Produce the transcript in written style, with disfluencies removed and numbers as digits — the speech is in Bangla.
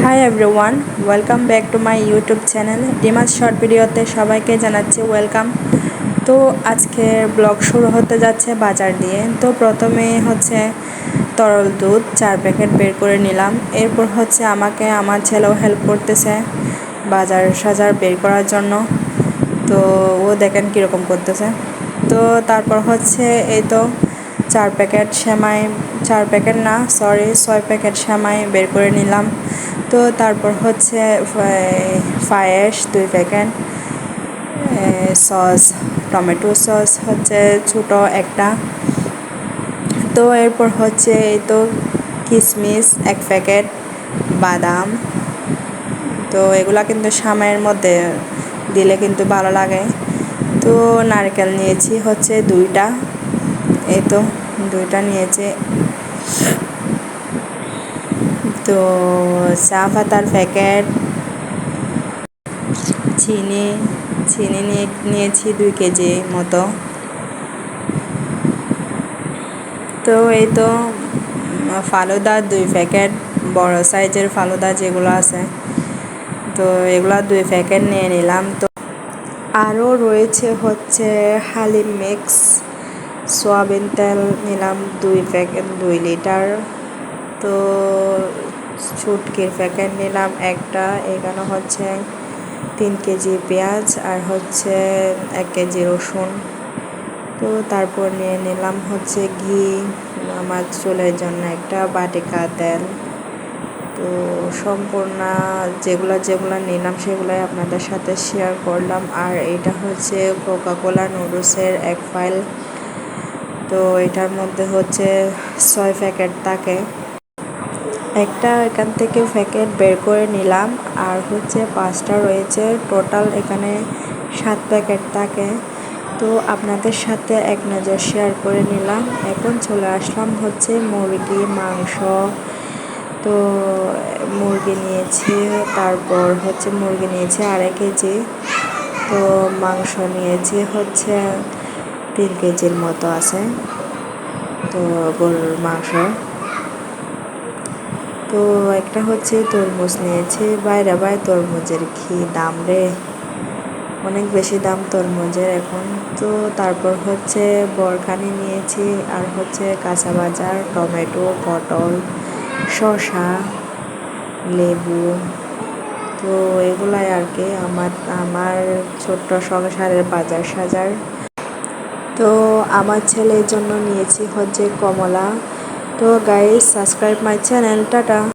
Hi everyone, welcome back to my YouTube channel ডিমাস short ভিডিওতে সবাইকে জানাচ্ছি ওয়েলকাম। তো আজকে ব্লগ শুরু হতে যাচ্ছে বাজার দিয়ে। তো প্রথমে হচ্ছে তরল দুধ 4 প্যাকেট বের করে নিলাম। এরপর হচ্ছে আমাকে আমার ছেলেও হেল্প করতেছে বাজার সাজার বের করার জন্য। তো ও দেখেন কীরকম করতেছে। তো তারপর হচ্ছে এই তো 4 প্যাকেট সেমাই, 4 প্যাকেট না 6 প্যাকেট সেমাই বের করে নিলাম। তো তারপর হচ্ছে পায়েস 2 প্যাকেট, সস টমেটো সস হচ্ছে ছোটো একটা। তো এরপর হচ্ছে এই তো কিশমিশ 1 প্যাকেট, বাদাম। তো এগুলা কিন্তু সেমাইয়ের মধ্যে দিলে কিন্তু ভালো লাগে। তো নারকেল নিয়েছি হচ্ছে 2টা, এই তো 2টা নিয়েছি। তো চা পাতার প্যাকেট, চিনি নিয়েছি 2 কেজি মতো। তো এই তো ফালুদা 2 প্যাকেট, বড় সাইজের ফালুদা যেগুলো আছে, তো এগুলা 2 প্যাকেট নিয়ে নিলাম। তো আরও রয়েছে হচ্ছে হালিম মিক্স, সয়াবিন তেল নিলাম 2 প্যাকেট 2 লিটার। তো ছুটকির প্যাকেট নিলাম একটা, এখানে হচ্ছে 3 কেজি পেঁয়াজ আর হচ্ছে 1 কেজি রসুন। তো তারপর নিয়ে নিলাম হচ্ছে ঘি, আমার চুলের জন্য একটা বাটিকা তেল। তো সম্পূর্ণ যেগুলো নিলাম সেগুলোই আপনাদের সাথে শেয়ার করলাম। আর এটা হচ্ছে কোকা-কোলা নুডলসের 1 ফাইল। তো এটার মধ্যে হচ্ছে 6 প্যাকেট থাকে, একটা এখান থেকে প্যাকেট বের করে নিলাম। আর হচ্ছে 5টা রয়েছে, টোটাল এখানে 7 প্যাকেট থাকে। তো আপনাদের সাথে এক নজর শেয়ার করে নিলাম। এখন চলে আসলাম হচ্ছে মুরগি মাংস। তো মুরগি নিয়েছি, তারপর হচ্ছে মুরগি নিয়েছি 2.5 কেজি। তো মাংস নিয়েছি হচ্ছে 3 কেজির মতো আছে, তো গরুর মাংস। তো একটা হচ্ছে তরমুজ নিয়েছি। বাইরে তরমুজের কি দাম রে, অনেক বেশি দাম তরমুজের এখন। তো তারপর হচ্ছে বরখানি নিয়েছি, আর হচ্ছে কাঁচা বাজার টমেটো, পটল, শসা, লেবু। তো এগুলাই আর কি আমার ছোট্ট সংসারের বাজার সাজার। তো আমার ছেলের জন্য নিয়েছি হচ্ছে কমলা। তো guys, subscribe my channel, tata.